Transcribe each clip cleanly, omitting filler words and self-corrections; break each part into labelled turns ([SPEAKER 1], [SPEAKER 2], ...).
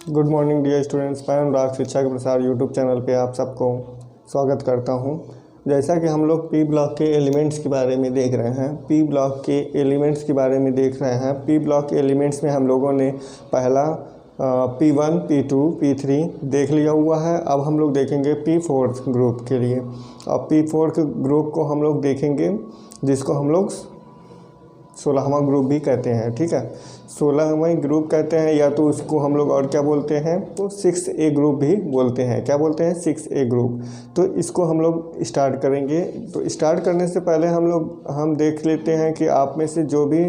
[SPEAKER 1] Good morning dear students. मैं अनुराग शिक्षा के प्रसार यूट्यूब चैनल पे आप सबको स्वागत करता हूं। जैसा कि हम लोग पी ब्लॉक के एलिमेंट्स के बारे में देख रहे हैं, पी ब्लॉक के एलिमेंट्स के बारे में देख रहे हैं। पी ब्लॉक के एलिमेंट्स में हम लोगों ने पहला P1, P2, P3 देख लिया हुआ है। अब हम लोग देखेंगे P4 ग्रुप के लिए। अब P4 ग्रुप को हम लोग देखेंगे, जिसको हम लोग 16वां ग्रुप भी कहते हैं। ठीक है, 16वां ग्रुप कहते हैं, या तो उसको हम लोग और क्या बोलते हैं तो 6A ग्रुप भी बोलते हैं। क्या बोलते हैं? 6A group. तो इसको हम लोग स्टार्ट करेंगे। तो स्टार्ट करने से पहले हम देख लेते हैं कि आप में से जो भी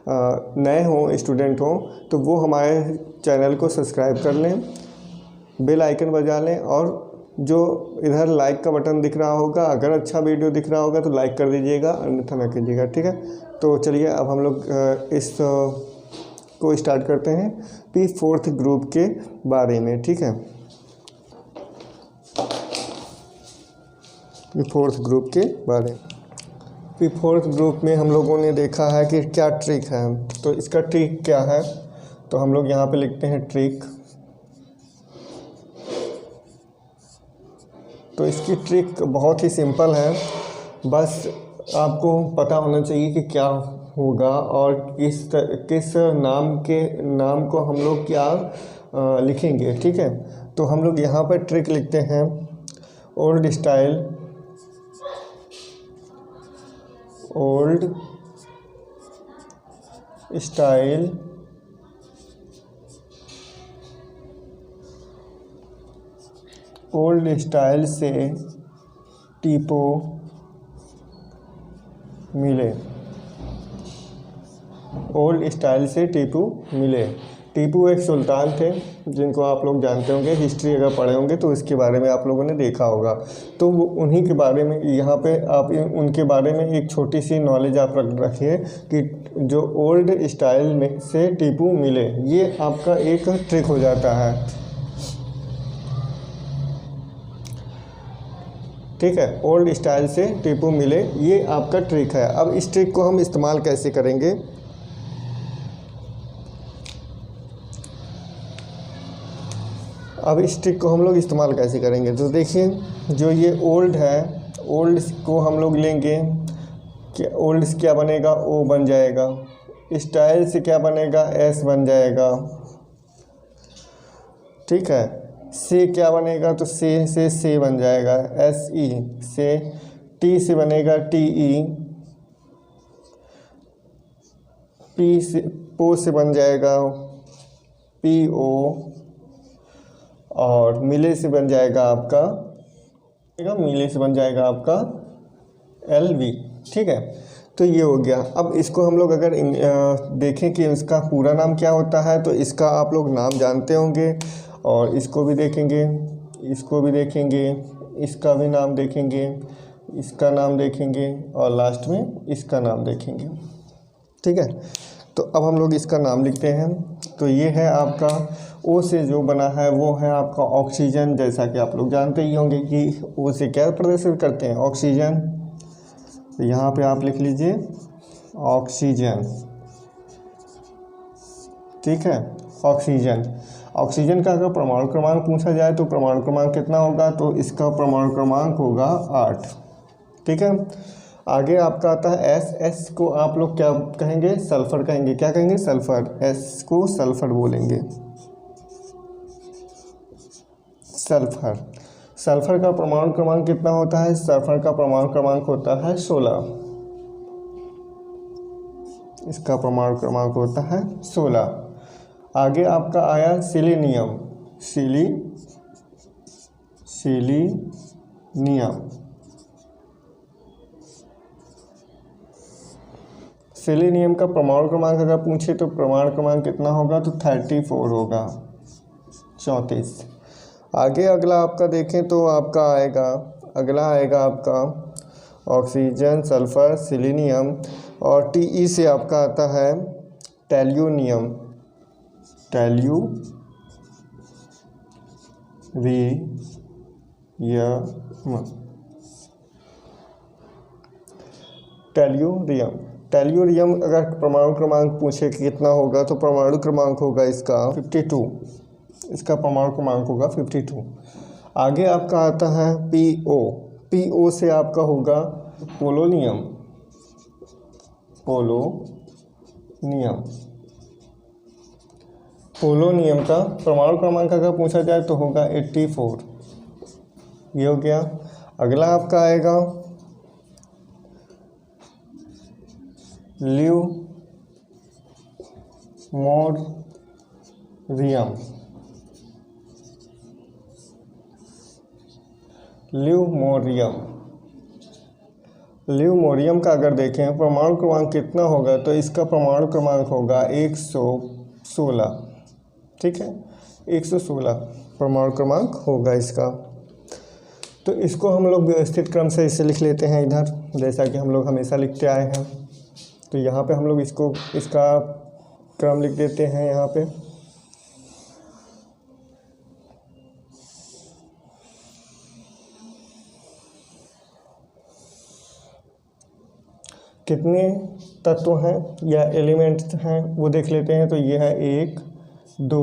[SPEAKER 1] नए हों, स्टूडेंट हों, तो वो हमारे चैनल को सब्सक्राइब कर लें, बेल आइकन बजा लें, और जो इधर लाइक का बटन दिख रहा होगा, अगर अच्छा वीडियो दिख रहा होगा तो लाइक कर दीजिएगा, अन्यथा ना कीजिएगा। ठीक है, तो चलिए अब हम लोग इस को स्टार्ट करते हैं P4 ग्रुप के बारे में। ठीक है, P4 ग्रुप के बारे में। P4 ग्रुप में हम लोगों ने देखा है कि क्या ट्रिक है। तो इसका ट्रिक क्या है, तो हम लोग यहाँ पे लिखते हैं ट्रिक। तो इसकी ट्रिक बहुत ही सिंपल है, बस आपको पता होना चाहिए कि क्या होगा और किस नाम को हम लोग क्या लिखेंगे। ठीक है, तो हम लोग यहाँ पर ट्रिक लिखते हैं ओल्ड स्टाइल से टीपो मिले। ओल्ड स्टाइल से टीपू मिले। टीपू एक सुल्तान थे, जिनको आप लोग जानते होंगे, हिस्ट्री अगर पढ़े होंगे तो इसके बारे में आप लोगों ने देखा होगा। तो वो उन्हीं के बारे में यहाँ पे आप उनके बारे में एक छोटी सी नॉलेज आप रखिए कि जो ओल्ड स्टाइल में से टीपू मिले, ये आपका एक ट्रिक हो जाता है। ठीक है, ओल्ड स्टाइल से टीपू मिले, ये आपका ट्रिक है। अब इस ट्रिक को हम इस्तेमाल कैसे करेंगे? अब इस ट्रिक को हम लोग इस्तेमाल कैसे करेंगे, तो देखिए, जो ये ओल्ड है, ओल्ड को हम लोग लेंगे कि ओल्ड से क्या बनेगा, ओ बन जाएगा। स्टाइल से क्या बनेगा, एस बन जाएगा। ठीक है, से क्या बनेगा, तो से बन जाएगा, एस ई से। टी से बनेगा टी ई। पी से पो से बन जाएगा पी ओ। और मिले से बन जाएगा आपका एल वी। ठीक है, तो ये हो गया। अब इसको हम लोग अगर देखें कि इसका पूरा नाम क्या होता है, तो इसका आप लोग नाम जानते होंगे, और इसको भी देखेंगे, इसका भी नाम देखेंगे, इसका नाम देखेंगे, और लास्ट में इसका नाम देखेंगे। ठीक है, तो अब हम लोग इसका नाम लिखते हैं। तो ये है आपका ओ से जो बना है, वो है आपका ऑक्सीजन। जैसा कि आप लोग जानते ही होंगे कि ओ से क्या प्रदर्शित करते हैं, ऑक्सीजन। तो यहाँ पे आप लिख लीजिए ऑक्सीजन। ठीक है, ऑक्सीजन का अगर परमाणु क्रमांक पूछा जाए तो परमाणु क्रमांक कितना होगा, तो इसका परमाणु क्रमांक होगा 8। ठीक है, आगे आपका आता है एस को आप लोग क्या कहेंगे, सल्फर कहेंगे। क्या कहेंगे, सल्फर। एस को सल्फर बोलेंगे, सल्फर का परमाणु क्रमांक कितना होता है, सल्फर का परमाणु क्रमांक होता है 16। इसका परमाणु क्रमांक होता है 16। आगे आपका आया सिलीनियम। सिलीनियम का परमाणु क्रमांक अगर पूछे तो परमाणु क्रमांक कितना होगा, तो 34 होगा, 34। आगे अगला आपका देखें तो अगला आएगा आपका ऑक्सीजन, सल्फर, सिलीनियम, और टी से आपका आता है टेल्यूनियम। टेल्यूरियम अगर परमाणु क्रमांक पूछे कि कितना होगा, तो परमाणु क्रमांक होगा इसका 52। इसका परमाणु क्रमांक होगा 52। आगे आपका आता है PO। PO से आपका होगा पोलोनियम। पोलोनियम का परमाणु क्रमांक अगर पूछा जाए तो होगा 84। ये हो गया। अगला आपका आएगा ल्यूमोरियम का अगर देखें परमाणु क्रमांक कितना होगा तो इसका परमाणु क्रमांक होगा 116। ठीक है, 116 परमाणु क्रमांक होगा इसका। तो इसको हम लोग व्यवस्थित क्रम से इसे लिख लेते हैं इधर, जैसा कि हम लोग हमेशा लिखते आए हैं। तो यहाँ पे हम लोग इसका क्रम लिख देते हैं यहाँ पे। कितने तत्व हैं या एलिमेंट्स हैं वो देख लेते हैं। तो ये है 1 2,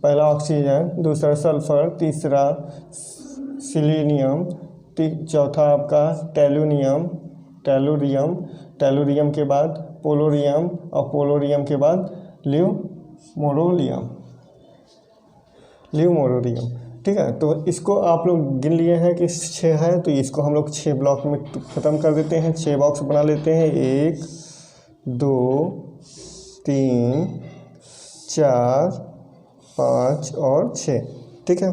[SPEAKER 1] पहला ऑक्सीजन, दूसरा सल्फर, तीसरा सिलीनियम, चौथा आपका टेलुरियम के बाद पोलोरियम और पोलोरियम के बाद ल्यूमोरियम। ठीक है, तो इसको आप लोग गिन लिए हैं कि 6 है, तो इसको हम लोग 6 ब्लॉक में ख़त्म कर देते हैं। 6 बॉक्स बना लेते हैं, 1 2 3 4 5 और 6। ठीक है,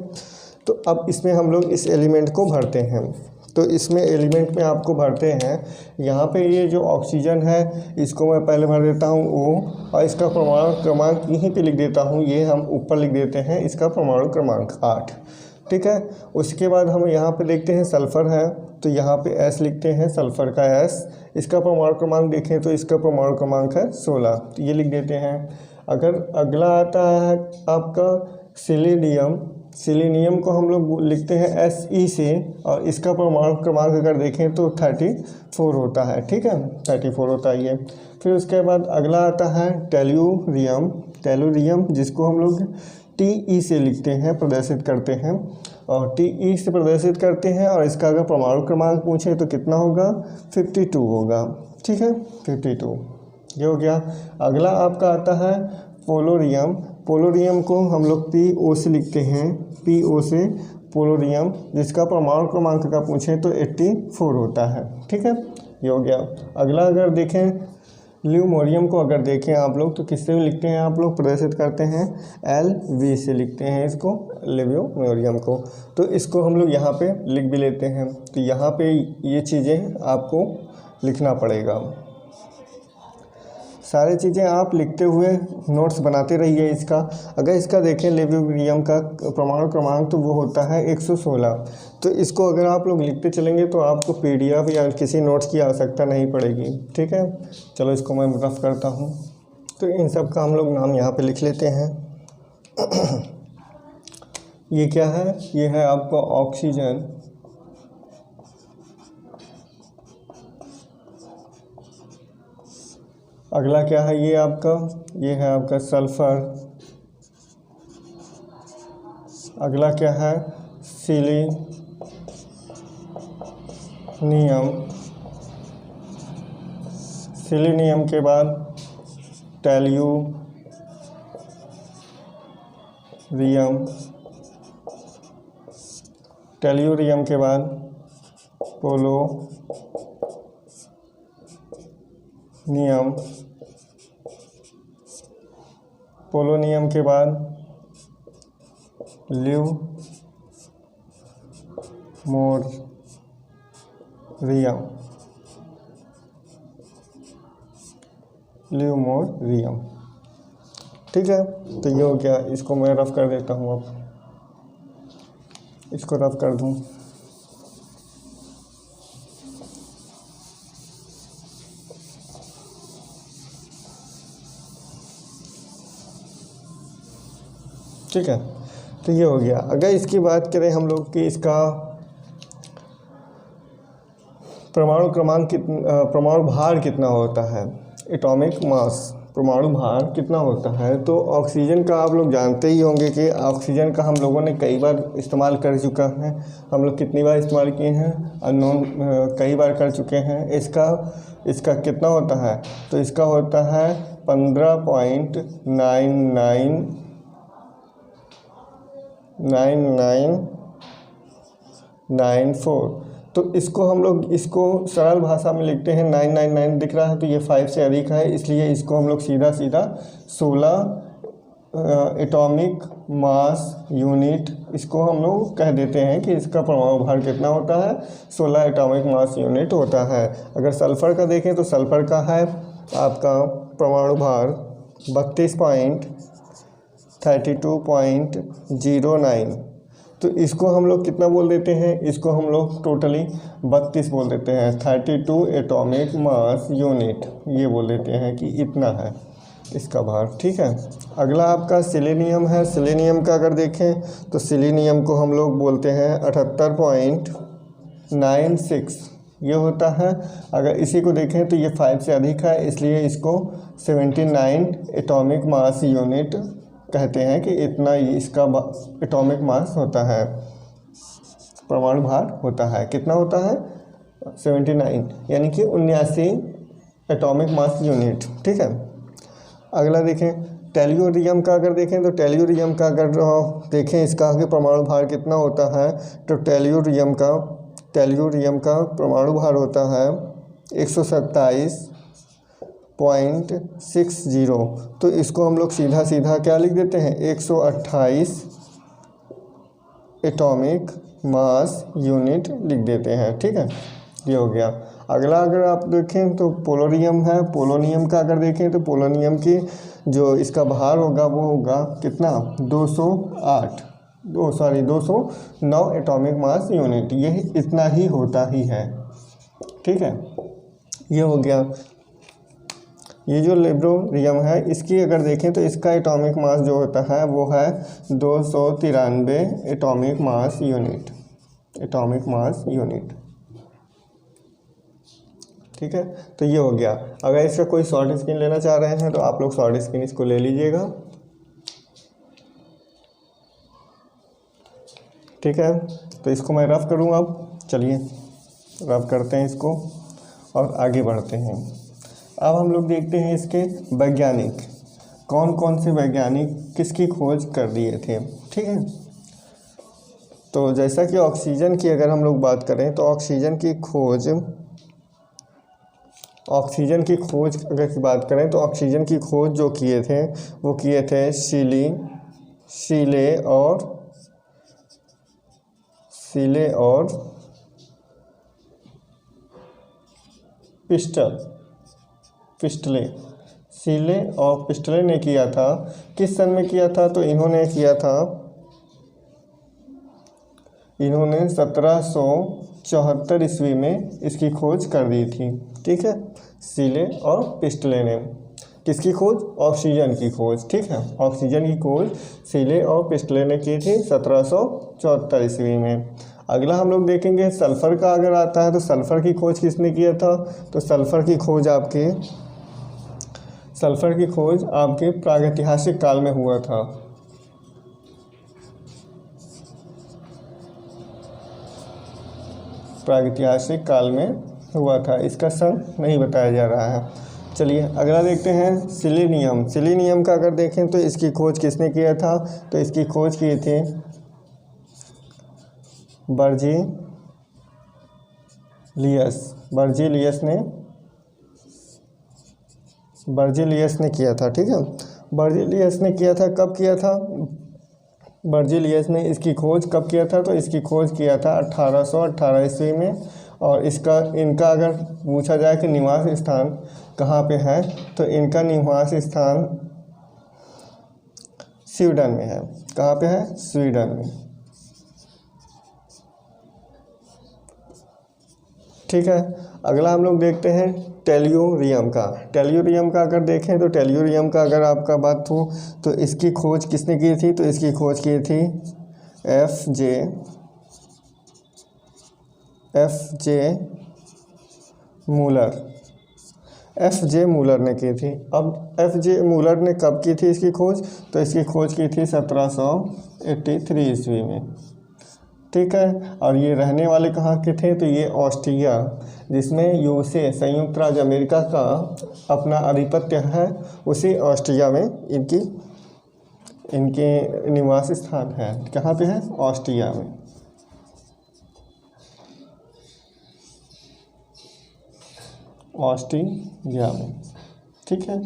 [SPEAKER 1] तो अब इसमें हम लोग इस एलिमेंट को भरते हैं। तो इसमें एलिमेंट में आपको भरते हैं, यहाँ पे ये जो ऑक्सीजन है इसको मैं पहले भर देता हूँ O, और इसका परमाणु क्रमांक यहीं पे लिख देता हूँ, ये हम ऊपर लिख देते हैं, इसका परमाणु क्रमांक 8। ठीक है, उसके बाद हम यहाँ पे देखते हैं सल्फ़र है, तो यहाँ पे S लिखते हैं, सल्फ़र का S। इसका परमाणु क्रमांक देखें तो इसका परमाणु क्रमांक है 16, तो ये लिख देते हैं। अगर अगला आता है आपका सिलीनियम को हम लोग लिखते हैं Se से, और इसका परमाणु क्रमांक अगर देखें तो 34 होता है। ठीक है, 34 होता है ये। फिर उसके बाद अगला आता है टेलुरियम, जिसको हम लोग Te से लिखते हैं, प्रदर्शित करते हैं, और Te से प्रदर्शित करते हैं। और इसका अगर परमाणु क्रमांक पूछे तो कितना होगा, 52 होगा। ठीक है, 52 ये हो गया। अगला आपका आता है पोलोरियम को हम लोग PO से लिखते हैं, PO से पोलोरियम, जिसका परमाणु क्रमांक का पूछें तो 84 होता है। ठीक है, ये हो गया। अगला अगर देखें ल्यूमोरियम को, अगर देखें आप लोग तो किससे लिखते हैं, आप लोग प्रदर्शित करते हैं LV से लिखते हैं इसको, ल्यूमोरियम को। तो इसको हम लोग यहाँ पे लिख भी लेते हैं। तो यहाँ पे ये चीज़ें आपको लिखना पड़ेगा। सारी चीज़ें आप लिखते हुए नोट्स बनाते रहिए इसका। अगर इसका देखें ल्यूमोरियम का परमाणु क्रमांक तो वो होता है 116। तो इसको अगर आप लोग लिखते चलेंगे तो आपको PDF या किसी नोट्स की आवश्यकता नहीं पड़ेगी। ठीक है, चलो इसको मैं रफ करता हूँ। तो इन सब का हम लोग नाम यहाँ पे लिख लेते हैं। ये क्या है, ये है आपका ऑक्सीजन। अगला क्या है, ये है आपका सल्फ़र। अगला क्या है, सिलीनियम के बाद टेलुरियम के बाद पोलोनियम के बाद ल्यूमोरियम। ठीक है, तो ये हो गया। इसको मैं रफ कर देता हूँ, अब इसको रफ कर दूँ। ठीक है, तो ये हो गया। अगर इसकी बात करें हम लोग कि इसका परमाणु भार कितना होता है, एटॉमिक मास, परमाणु भार कितना होता है। तो ऑक्सीजन का आप लोग जानते ही होंगे कि ऑक्सीजन का हम लोगों ने कई बार इस्तेमाल कर चुका है। हम लोग कितनी बार इस्तेमाल किए हैं, अननोन कई बार कर चुके हैं। इसका कितना होता है, तो इसका होता है 15.9994। तो इसको हम लोग इसको सरल भाषा में लिखते हैं, 999 दिख रहा है तो ये 5 से अधिक है, इसलिए इसको हम लोग सीधा सीधा 16 एटॉमिक मास यूनिट इसको हम लोग कह देते हैं कि इसका परमाणु भार कितना होता है, 16 एटॉमिक मास यूनिट होता है। अगर सल्फ़र का देखें तो सल्फ़र का है आपका परमाणु भार 32.32.09। तो इसको हम लोग कितना बोल देते हैं, इसको हम लोग टोटली 32 बोल देते हैं, 32 एटॉमिक मास यूनिट ये बोल देते हैं कि इतना है इसका भार। ठीक है, अगला आपका सेलेनियम है। सेलेनियम का अगर देखें तो सेलेनियम को हम लोग बोलते हैं 78.96 ये होता है। अगर इसी को देखें तो ये 5 से अधिक है, इसलिए इसको 79 एटॉमिक मास यूनिट कहते हैं कि इतना इसका एटॉमिक मास होता है, परमाणु भार होता है। कितना होता है, 79 यानी कि 79 एटॉमिक मास यूनिट। ठीक है, अगला देखें टेल्यूरियम का। अगर देखें तो टेल्यूरियम का अगर देखें इसका आगे परमाणु भार कितना होता है, तो टेल्यूरियम का परमाणु भार होता है 127.60। तो इसको हम लोग सीधा सीधा क्या लिख देते हैं, 128 एटॉमिक मास यूनिट लिख देते हैं। ठीक है, ये हो गया। अगला अगर आप देखें तो पोलोनियम है। पोलोनियम का अगर देखें तो पोलोनियम की जो इसका भार होगा वो होगा कितना, 209 एटॉमिक मास यूनिट, ये इतना ही होता ही है। ठीक है, ये हो गया। ये जो लिब्रोरियम है इसकी अगर देखें तो इसका एटॉमिक मास जो होता है वो है 293 एटॉमिक मास यूनिट। ठीक है, तो ये हो गया। अगर इसका कोई शॉर्ट स्क्रीन लेना चाह रहे हैं तो आप लोग शॉर्ट स्क्रीन इसको ले लीजिएगा। ठीक है, तो इसको मैं रफ करूँ। अब चलिए रफ करते हैं इसको और आगे बढ़ते हैं। अब हम लोग देखते हैं इसके वैज्ञानिक, कौन कौन से वैज्ञानिक किसकी खोज कर दिए थे। ठीक है, तो जैसा कि ऑक्सीजन की अगर हम लोग बात करें तो ऑक्सीजन की खोज अगर की बात करें तो ऑक्सीजन की खोज जो किए थे वो किए थे शीले और शीले और पिस्टले ने किया था। किस सन में किया था, तो इन्होंने किया था, इन्होंने 1774 ईस्वी में इसकी खोज कर दी थी। ठीक है, शीले और पिस्टले ने किसकी खोज, ऑक्सीजन की खोज। ठीक है, ऑक्सीजन की खोज शीले और पिस्टले ने की थी 1774 ईस्वी में। अगला हम लोग देखेंगे सल्फ़र का अगर आता है तो सल्फ़र की खोज किसने किया था, तो सल्फ़र की खोज आपके प्रागैतिहासिक काल में हुआ था। प्रागैतिहासिक काल में हुआ था, इसका सन नहीं बताया जा रहा है। चलिए अगला देखते हैं सिलीनियम का अगर देखें तो इसकी खोज किसने किया था, तो इसकी खोज किए थे बर्जीलियस ने किया था। ठीक है, बर्जीलियस ने किया था, कब किया था, बर्जीलियस ने इसकी खोज कब किया था, तो इसकी खोज किया था 1818 ईस्वी में। और इनका अगर पूछा जाए कि निवास स्थान कहाँ पे है, तो इनका निवास स्थान स्वीडन में है। कहाँ पे है, स्वीडन में। ठीक है, अगला हम लोग देखते हैं टेल्यूरियम का अगर देखें तो टेल्यूरियम का अगर आपका बात हो तो इसकी खोज किसने की थी, तो इसकी खोज की थी एफ जे F.J. मूलर ने की थी। अब F.J. मूलर ने कब की थी इसकी खोज? तो इसकी खोज की थी 1783 ईस्वी में, ठीक है। और ये रहने वाले कहाँ के थे? तो ये ऑस्ट्रिया, जिसमें यूएसए संयुक्त राज्य अमेरिका का अपना आधिपत्य है, उसी ऑस्ट्रिया में इनके निवास स्थान है। कहाँ पे है? ऑस्ट्रिया में। ऑस्ट्रिया में, ठीक है।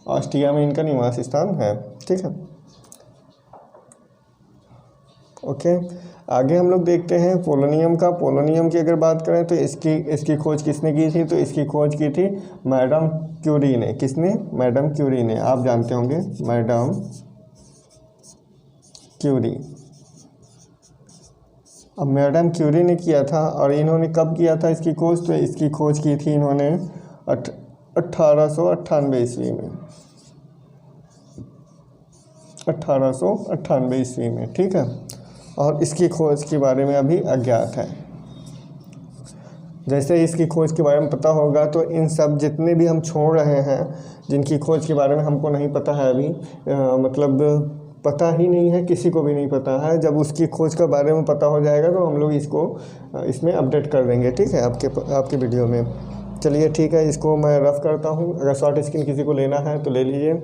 [SPEAKER 1] ऑस्ट्रिया में इनका निवास स्थान है, ठीक है। ओके, आगे हम लोग देखते हैं पोलोनियम का। पोलोनियम की अगर बात करें तो इसकी खोज किसने की थी? तो इसकी खोज की थी मैडम क्यूरी ने। किसने? मैडम क्यूरी ने। आप जानते होंगे मैडम क्यूरी। अब मैडम क्यूरी ने किया था, और इन्होंने कब किया था इसकी खोज? तो इसकी खोज की थी इन्होंने 1898 ईस्वी में, 1898 ईस्वी में, ठीक है। और इसकी खोज के बारे में अभी अज्ञात है। जैसे इसकी खोज के बारे में पता होगा तो इन सब जितने भी हम छोड़ रहे हैं, जिनकी खोज के बारे में हमको नहीं पता है अभी, मतलब पता ही नहीं है, किसी को भी नहीं पता है, जब उसकी खोज के बारे में पता हो जाएगा तो हम लोग इसको इसमें अपडेट कर देंगे, ठीक है, आपके वीडियो में। चलिए ठीक है, इसको मैं रफ करता हूँ। अगर शॉर्ट स्क्रीन किसी को लेना है तो ले लीजिए।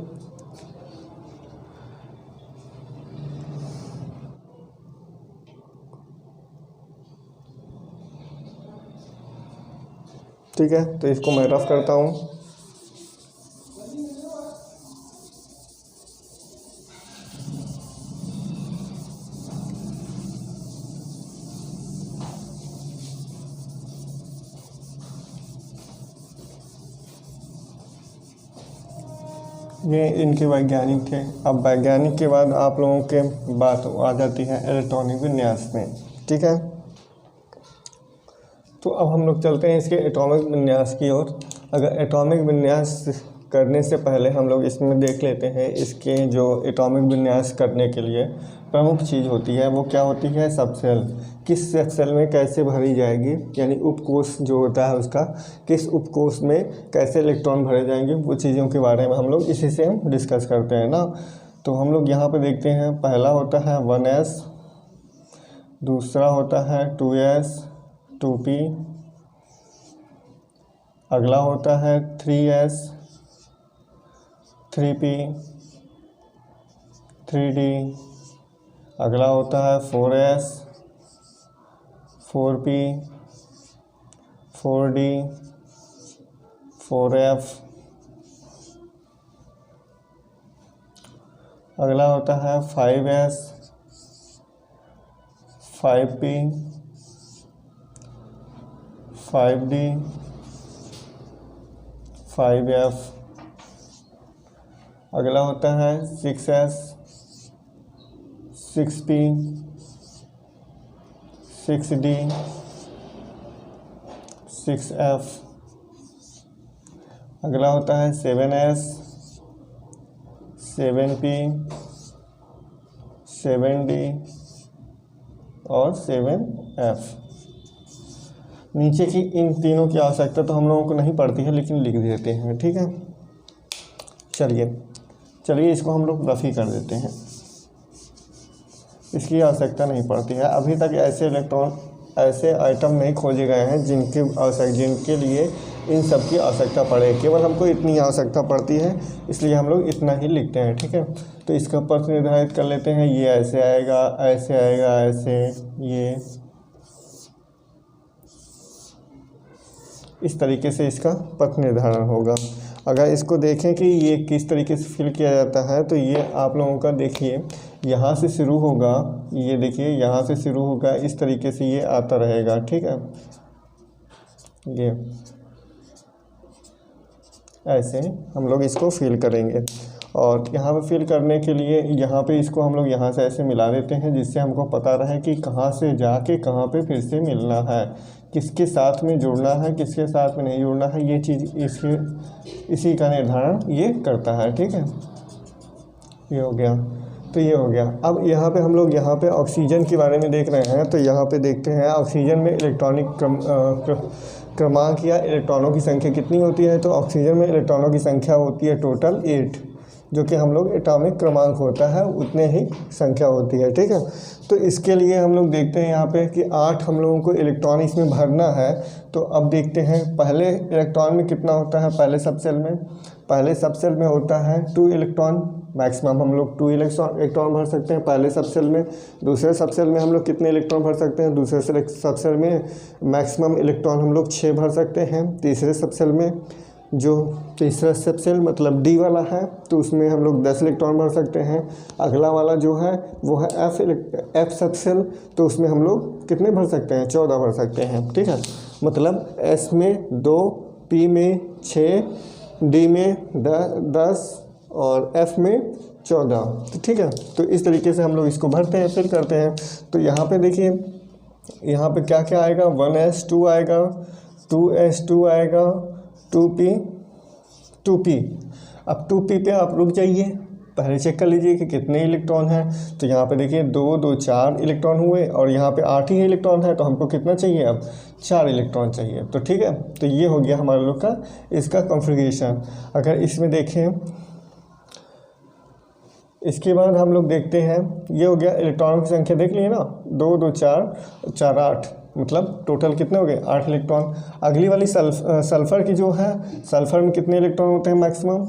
[SPEAKER 1] ठीक है, तो इसको मैं रफ करता हूँ। ये इनके वैज्ञानिक थे। अब वैज्ञानिक के बाद आप लोगों के बात आ जाती है इलेक्ट्रॉनिक विन्यास में, ठीक है। तो अब हम लोग चलते हैं इसके एटॉमिक विन्यास की ओर। अगर एटॉमिक विन्यास करने से पहले हम लोग इसमें देख लेते हैं इसके जो एटॉमिक विन्यास करने के लिए प्रमुख चीज़ होती है वो क्या होती है? सबसेल। किस सेल में कैसे भरी जाएगी, यानी उपकोष जो होता है उसका किस उपकोष में कैसे इलेक्ट्रॉन भरे जाएंगे, वो चीज़ों के बारे में हम लोग इसी से डिस्कस करते हैं ना। तो हम लोग यहाँ पे देखते हैं, पहला होता है 1s, दूसरा होता है 2s 2p, अगला होता है 3s 3p 3d, अगला होता है 4s 4p 4d 4f, अगला होता है 5s 5p 5d 5f, अगला होता है 6s 6p 6d 6f, अगला होता है 7s 7p 7d और 7f। नीचे की इन तीनों की आवश्यकता तो हम लोगों को नहीं पड़ती है, लेकिन लिख देते हैं, ठीक है। चलिए इसको हम लोग रफ ही कर देते हैं, इसकी आवश्यकता नहीं पड़ती है। अभी तक ऐसे आइटम नहीं खोजे गए हैं जिनके लिए इन सब की आवश्यकता पड़े। केवल हमको इतनी आवश्यकता पड़ती है, इसलिए हम लोग इतना ही लिखते हैं, ठीक है। तो इसका पथ निर्धारित कर लेते हैं। ये ऐसे आएगा, ऐसे आएगा, ऐसे, ये इस तरीके से इसका पथ निर्धारण होगा। अगर इसको देखें कि ये किस तरीके से फिल किया जाता है, तो ये आप लोगों का देखिए यहाँ से शुरू होगा, ये देखिए यहाँ से शुरू होगा, इस तरीके से ये आता रहेगा, ठीक है। ये ऐसे हम लोग इसको फिल करेंगे, और यहाँ पे फिल करने के लिए यहाँ पे इसको हम लोग यहाँ से ऐसे मिला देते हैं, जिससे हमको पता रहे कि कहाँ से जाके कहाँ पे फिर से मिलना है, किसके साथ में जुड़ना है, किसके साथ में नहीं जुड़ना है। ये चीज़ इसी का निर्धारण ये करता है, ठीक है। ये हो गया। तो ये हो गया। अब यहाँ पे हम लोग यहाँ पे ऑक्सीजन के बारे में देख रहे हैं, तो यहाँ पे देखते हैं ऑक्सीजन में इलेक्ट्रॉनिक क्रमांक या इलेक्ट्रॉनों की संख्या कितनी होती है। तो ऑक्सीजन में इलेक्ट्रॉनों की संख्या होती है टोटल 8, जो कि हम लोग एटॉमिक क्रमांक होता है उतने ही संख्या होती है, ठीक है। तो इसके लिए हम लोग देखते हैं यहाँ पे कि 8 हम लोगों को इलेक्ट्रॉन इसमें भरना है। तो अब देखते हैं पहले इलेक्ट्रॉन में कितना होता है। पहले सब सेल में होता है 2 इलेक्ट्रॉन, मैक्सिमम हम लोग 2 इलेक्ट्रॉन भर सकते हैं पहले सब सेल में। दूसरे सब सेल में हम लोग कितने इलेक्ट्रॉन भर सकते हैं। दूसरे सब सेल में मैक्सिमम इलेक्ट्रॉन हम लोग 6 भर सकते हैं। तीसरे सब सेल में, जो तीसरा सब सेल मतलब डी वाला है, तो उसमें हम लोग 10 इलेक्ट्रॉन भर सकते हैं। अगला वाला जो है वो है एफ सब सेल, तो उसमें हम लोग कितने भर सकते हैं, 14 भर सकते हैं, ठीक है। मतलब एस में 2, पी में 6, डी में 10 और एफ में 14, तो ठीक है। तो इस तरीके से हम लोग इसको भरते हैं, फिर करते हैं। तो यहाँ पे देखिए, यहाँ पे क्या क्या आएगा, 1s2 आएगा, 2s2 आएगा, 2p। अब 2p पे आप रुक जाइए, पहले चेक कर लीजिए कि कितने इलेक्ट्रॉन हैं। तो यहाँ पे देखिए 2 2 4 इलेक्ट्रॉन हुए और यहाँ पे 8 ही इलेक्ट्रॉन है, तो हमको कितना चाहिए, अब 4 इलेक्ट्रॉन चाहिए, तो ठीक है। तो ये हो गया हमारे लोग का इसका कॉन्फ़िगरेशन। अगर इसमें देखें, इसके बाद हम लोग देखते हैं, ये हो गया इलेक्ट्रॉनों की संख्या, देख लिए ना, 2 2 4 4 8, मतलब टोटल कितने हो गए, 8 इलेक्ट्रॉन। अगली वाली सल्फ़र की जो है, सल्फ़र में कितने इलेक्ट्रॉन होते हैं मैक्सिमम।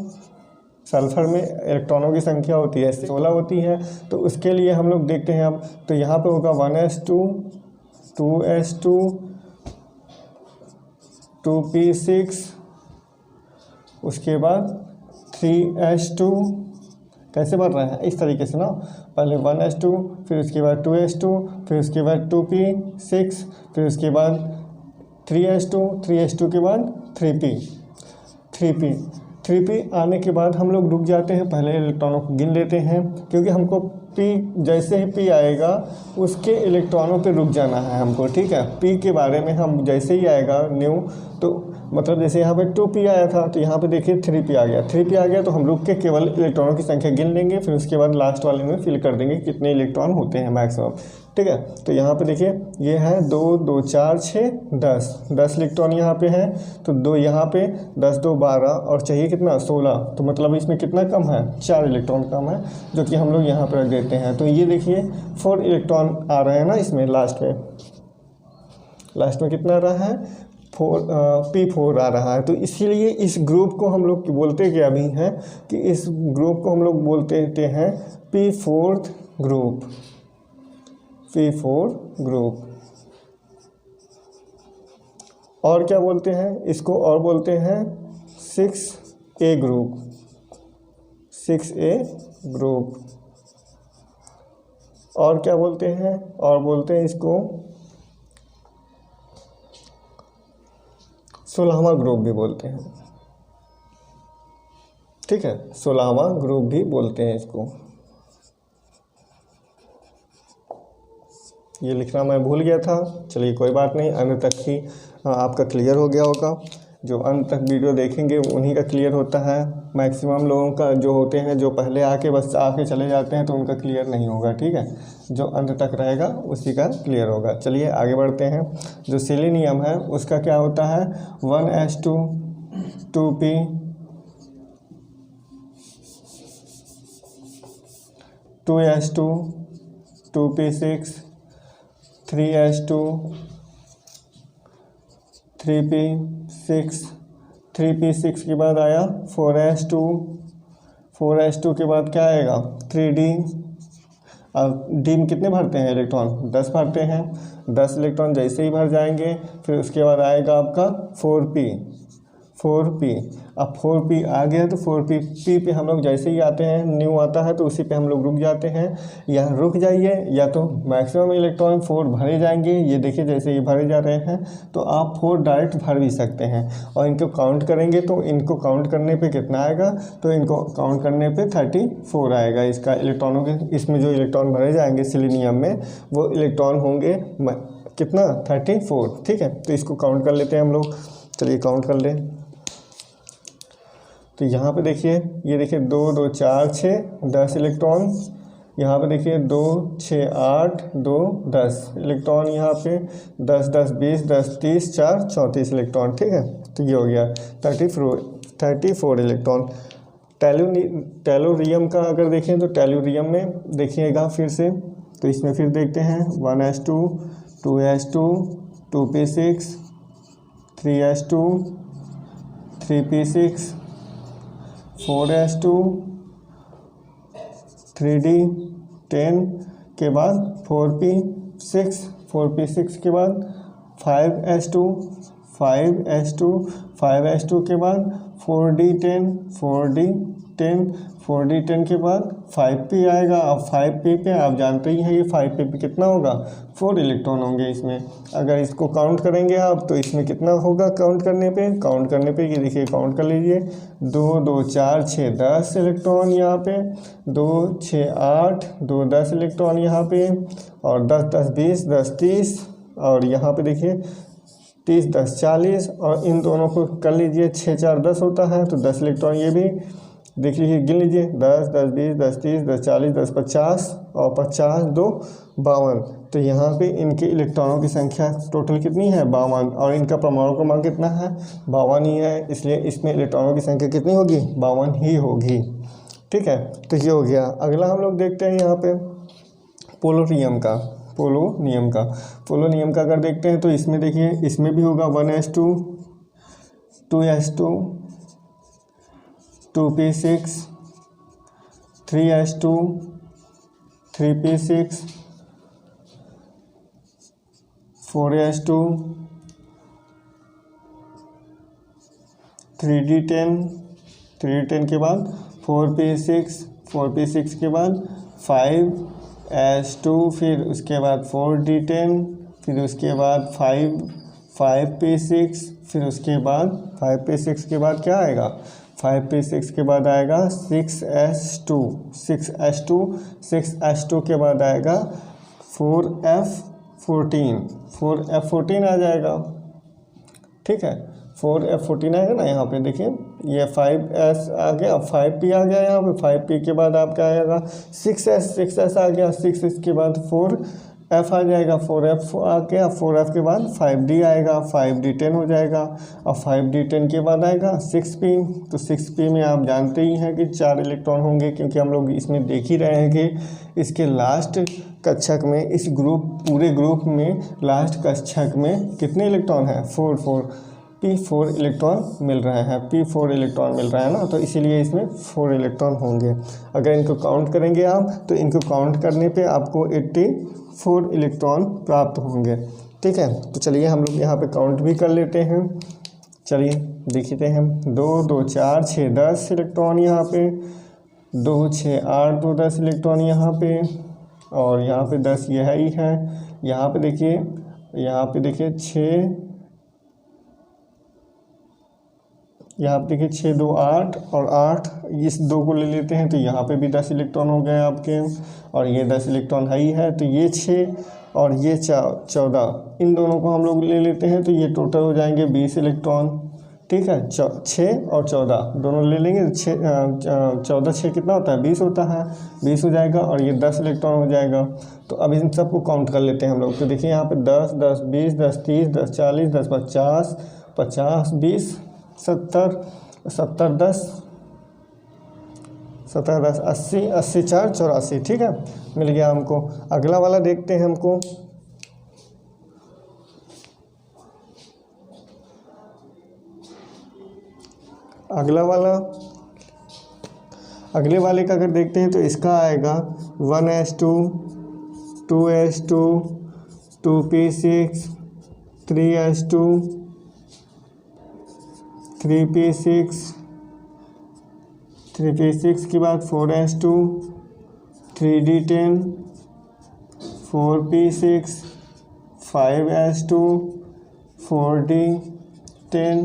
[SPEAKER 1] सल्फ़र में इलेक्ट्रॉनों की संख्या होती है 16 होती है। तो उसके लिए हम लोग देखते हैं अब, तो यहाँ पे होगा 1s2, 2s2, 2p6, उसके बाद 3s2। कैसे बढ़ रहे हैं, इस तरीके से ना, पहले 1s2, फिर उसके बाद 2s2, फिर उसके बाद 2p6, फिर उसके बाद 3s2 के बाद 3p आने के बाद हम लोग रुक जाते हैं, पहले इलेक्ट्रॉनों को गिन लेते हैं, क्योंकि हमको p जैसे ही p आएगा उसके इलेक्ट्रॉनों पे रुक जाना है हमको, ठीक है। p के बारे में हम जैसे ही आएगा न्यू, तो मतलब जैसे यहाँ पे 2p आया था, तो यहाँ पे देखिए 3p आ गया, तो हम रुक के केवल इलेक्ट्रॉनों की संख्या गिन लेंगे, फिर उसके बाद लास्ट वाले में फिल कर देंगे कितने इलेक्ट्रॉन होते हैं मैक्सिमम, ठीक है। तो यहाँ पे देखिए ये है 2 2 4 6 10 इलेक्ट्रॉन यहाँ पे है, तो 2 यहाँ पे, 10 2 12 और चाहिए कितना, 16। तो मतलब इसमें कितना कम है, 4 इलेक्ट्रॉन कम है, जो कि हम लोग यहाँ पर रख देते हैं। तो ये देखिए 4 इलेक्ट्रॉन आ रहे हैं ना इसमें, लास्ट में कितना आ रहा है, p4 आ रहा है। तो इसीलिए इस ग्रुप को हम लोग बोलते क्या भी हैं, कि इस ग्रुप को हम लोग बोलते हैं p4 ग्रुप। और क्या बोलते हैं इसको, और बोलते हैं 6a ग्रुप। और क्या बोलते हैं, और बोलते हैं इसको 16वां ग्रुप भी बोलते हैं, ठीक है। 16वां ग्रुप भी बोलते हैं इसको। ये लिखना मैं भूल गया था, चलिए कोई बात नहीं, अंत तक ही आपका क्लियर हो गया होगा। जो अंत तक वीडियो देखेंगे उन्हीं का क्लियर होता है। मैक्सिमम लोगों का जो होते हैं, जो पहले बस आके चले जाते हैं, तो उनका क्लियर नहीं होगा, ठीक है। जो अंत तक रहेगा उसी का क्लियर होगा। चलिए आगे बढ़ते हैं। जो सेलेनियम है उसका क्या होता है, 1s2, 2p, 2s2, 2p6, 3s2, 3p6 के बाद आया 4s2 के बाद क्या आएगा, 3d। अब डी में कितने भरते हैं इलेक्ट्रॉन, 10 भरते हैं। 10 इलेक्ट्रॉन जैसे ही भर जाएंगे, फिर उसके बाद आएगा आपका 4p। अब 4p आ गया, तो 4p पे हम लोग जैसे ही आते हैं, न्यू आता है, तो उसी पे हम लोग रुक जाते हैं। यहाँ रुक जाइए, या तो मैक्सिमम इलेक्ट्रॉन 4 भरे जाएंगे, ये देखिए जैसे ये भरे जा रहे हैं, तो आप 4 डायरेक्ट भर भी सकते हैं। और इनको काउंट करेंगे, तो इनको काउंट करने पे कितना आएगा, तो इनको काउंट करने पे 34 आएगा इसका इलेक्ट्रॉनों के। इसमें जो इलेक्ट्रॉन भरे जाएंगे सेलेनियम में, वो इलेक्ट्रॉन होंगे कितना, 34, ठीक है। तो इसको काउंट कर लेते हैं हम लोग, चलिए काउंट कर लें। तो यहाँ पे देखिए, ये देखिए 2 2 4 6 10 इलेक्ट्रॉन, यहाँ पे देखिए 2 6 8 2 10 इलेक्ट्रॉन यहाँ पे 10 10 20 10 30 4 34 इलेक्ट्रॉन। ठीक है, तो ये हो गया 34 इलेक्ट्रॉन। टेलुरियम का अगर देखें तो टेलुरियम में देखिएगा फिर से, तो इसमें फिर देखते हैं 1s2 2s2 2p6 3s2 3p6 4s2 3d10 के बाद 4p6 के बाद 5s2 के बाद 4d10 के बाद 5p आएगा। अब 5p पे आप जानते ही हैं ये 5p पे कितना होगा, 4 इलेक्ट्रॉन होंगे इसमें। अगर इसको काउंट करेंगे आप तो इसमें कितना होगा काउंट करने पे ये देखिए काउंट कर लीजिए 2 2 4 6 10 इलेक्ट्रॉन यहाँ पे, 2 6 8 2 10 इलेक्ट्रॉन यहाँ पे, और 10 10 20 10 30, और यहाँ पे देखिए 30 10 40, और इन दोनों को कर लीजिए 6 4 10 होता है, तो 10 इलेक्ट्रॉन ये भी देख लीजिए, गिन लीजिए 10 10 20 10 30 10 40 10 50, और 50 2 52। तो यहाँ पे इनके इलेक्ट्रॉनों की संख्या टोटल कितनी है 52, और इनका परमाणु क्रमांक कितना है 52 ही है, इसलिए इसमें इलेक्ट्रॉनों की संख्या कितनी होगी 52 ही होगी। ठीक है, तो ये हो गया। अगला हम लोग देखते हैं यहाँ पे पोलोनियम का अगर देखते हैं तो इसमें देखिए, इसमें भी होगा 1s2 2s2 2p6 3s2 3p6 4s2 3d10 के बाद 4p6 के बाद 5s2, फिर उसके बाद 4d10, फिर उसके बाद 5p6, फिर उसके बाद 5p6 के बाद क्या आएगा 5p6 के बाद आएगा 6s2 के बाद आएगा 4f14 आ जाएगा। ठीक है, 4f14 आएगा ना, यहाँ पे देखिए ये 5s आ गया, 5p आ गया, यहाँ पे 5p के बाद आपका आएगा 6s आ गया, 6 इसके बाद 4f आ जाएगा, 4f आ गया, 4f के बाद 5d आएगा, 5d10 हो जाएगा, और 5d10 के बाद आएगा 6p। तो 6p में आप जानते ही हैं कि 4 इलेक्ट्रॉन होंगे, क्योंकि हम लोग इसमें देख ही रहे हैं कि इसके लास्ट कक्षक में, इस पूरे ग्रुप में लास्ट कक्षक में कितने इलेक्ट्रॉन हैं 4 p4 इलेक्ट्रॉन मिल रहे हैं, p4 इलेक्ट्रॉन मिल रहा है ना, तो इसीलिए इसमें 4 इलेक्ट्रॉन होंगे। अगर इनको काउंट करेंगे आप तो इनको काउंट करने पे आपको 84 इलेक्ट्रॉन प्राप्त होंगे। ठीक है, तो चलिए हम लोग यहाँ पे काउंट भी कर लेते हैं। चलिए देखते हैं 2 2 4 6 10 इलेक्ट्रॉन यहाँ पे, 2 6 8 2 10 इलेक्ट्रॉन यहाँ पे, और यहाँ पे 10 यह ही है। यहाँ पे देखिए 6, यहाँ पे देखिए 6 2 8 और 8, इस 2 को ले लेते हैं तो यहाँ पे भी 10 इलेक्ट्रॉन हो गए आपके, और ये 10 इलेक्ट्रॉन है ही है, तो ये 6 और ये 14, इन दोनों को हम लोग ले लेते हैं तो ये टोटल हो जाएंगे 20 इलेक्ट्रॉन। ठीक है, 6 और 14 दोनों ले लेंगे, 14 6 कितना होता है 20 होता है, 20 हो जाएगा, और ये 10 इलेक्ट्रॉन हो जाएगा। तो अब इन सबको काउंट कर लेते हैं हम लोग। तो देखिए यहाँ पे 10 10 20 10 30 10 40 10 50 50 20 70 70 10 80 80 4 84। ठीक है, मिल गया हमको। अगला वाला देखते हैं हमको। अगले वाले का अगर देखते हैं तो इसका आएगा 1s2 2s2 2p6 3s2 3p6 के बाद 4s2 3d10 4p6 5s2 4d10,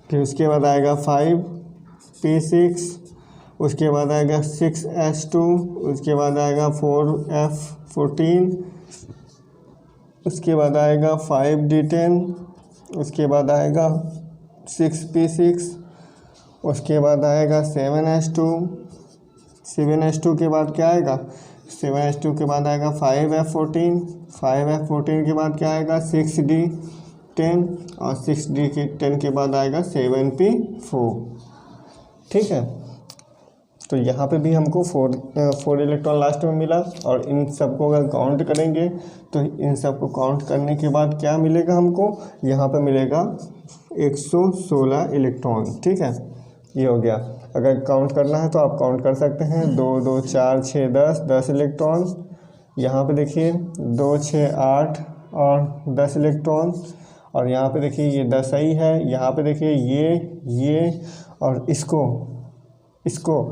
[SPEAKER 1] फिर उसके बाद आएगा 5p6, उसके बाद आएगा 6s2, उसके बाद आएगा 4f14, उसके बाद आएगा 5d10, उसके बाद आएगा 6p6, उसके बाद आएगा 7s2 7s2 के बाद क्या आएगा, 7s2 के बाद आएगा 5f14, 5f14 के बाद क्या आएगा 6d10 और 6d10 के बाद आएगा 7p4। ठीक है, तो यहाँ पे भी हमको 4 इलेक्ट्रॉन लास्ट में मिला। और इन सबको अगर काउंट करेंगे तो इन सबको काउंट करने के बाद क्या मिलेगा हमको, यहाँ पे मिलेगा 116 इलेक्ट्रॉन। ठीक है, ये हो गया। अगर काउंट करना है तो आप काउंट कर सकते हैं, 2 2 4 6 10 इलेक्ट्रॉन। यहाँ पे देखिए 2 6 8 और 10 इलेक्ट्रॉन। और यहाँ पे देखिए ये 10 ही है। यहाँ पे देखिए ये और इसको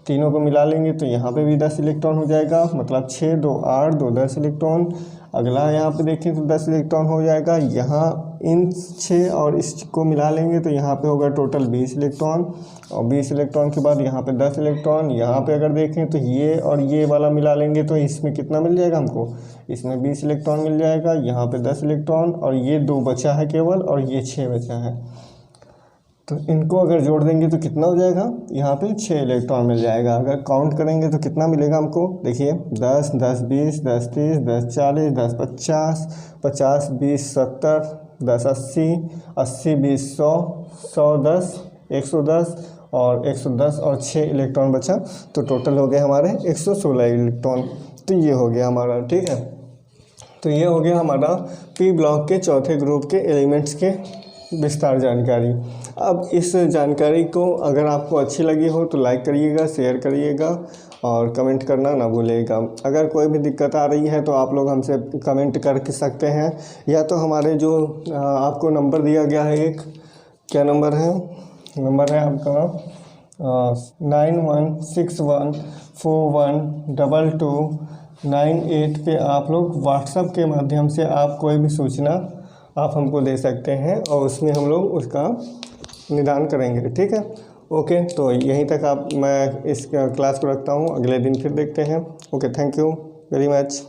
[SPEAKER 1] तीनों को मिला लेंगे तो यहाँ पे भी 10 इलेक्ट्रॉन हो जाएगा, मतलब 6 2 8 2 10 इलेक्ट्रॉन। अगला यहाँ पे देखें तो 10 इलेक्ट्रॉन हो जाएगा। यहाँ इन 6 और इसको मिला लेंगे तो यहाँ पे होगा टोटल 20 इलेक्ट्रॉन। और 20 इलेक्ट्रॉन के बाद यहाँ पे 10 इलेक्ट्रॉन। यहाँ पे अगर देखें तो ये और ये वाला मिला लेंगे तो इसमें कितना मिल जाएगा हमको, इसमें 20 इलेक्ट्रॉन मिल जाएगा। यहाँ पे 10 इलेक्ट्रॉन और ये 2 बचा है केवल और ये 6 बचा है। तो इनको अगर जोड़ देंगे तो कितना हो जाएगा, यहाँ पे 6 इलेक्ट्रॉन मिल जाएगा। अगर काउंट करेंगे तो कितना मिलेगा हमको, देखिए 10 10 20 10 30 10 40 10 50 50 20 70 10 80 80 20 100 100 10 110 और 110 और 6 इलेक्ट्रॉन बचा। तो टोटल हो गए हमारे 116 इलेक्ट्रॉन। तो ये हो गया हमारा। ठीक है, तो ये हो गया हमारा पी ब्लॉक के चौथे ग्रुप के एलिमेंट्स के विस्तार जानकारी। अब इस जानकारी को अगर आपको अच्छी लगी हो तो लाइक करिएगा, शेयर करिएगा और कमेंट करना ना भूलिएगा। अगर कोई भी दिक्कत आ रही है तो आप लोग हमसे कमेंट कर सकते हैं, या तो हमारे जो आपको नंबर दिया गया है, एक क्या नंबर है आपका 9161412298 पे आप लोग व्हाट्सएप के माध्यम से आप कोई भी सूचना आप हमको दे सकते हैं और उसमें हम लोग उसका निदान करेंगे। ठीक है, ओके। तो यहीं तक मैं इस क्लास को रखता हूँ, अगले दिन फिर देखते हैं। Okay, thank you very much.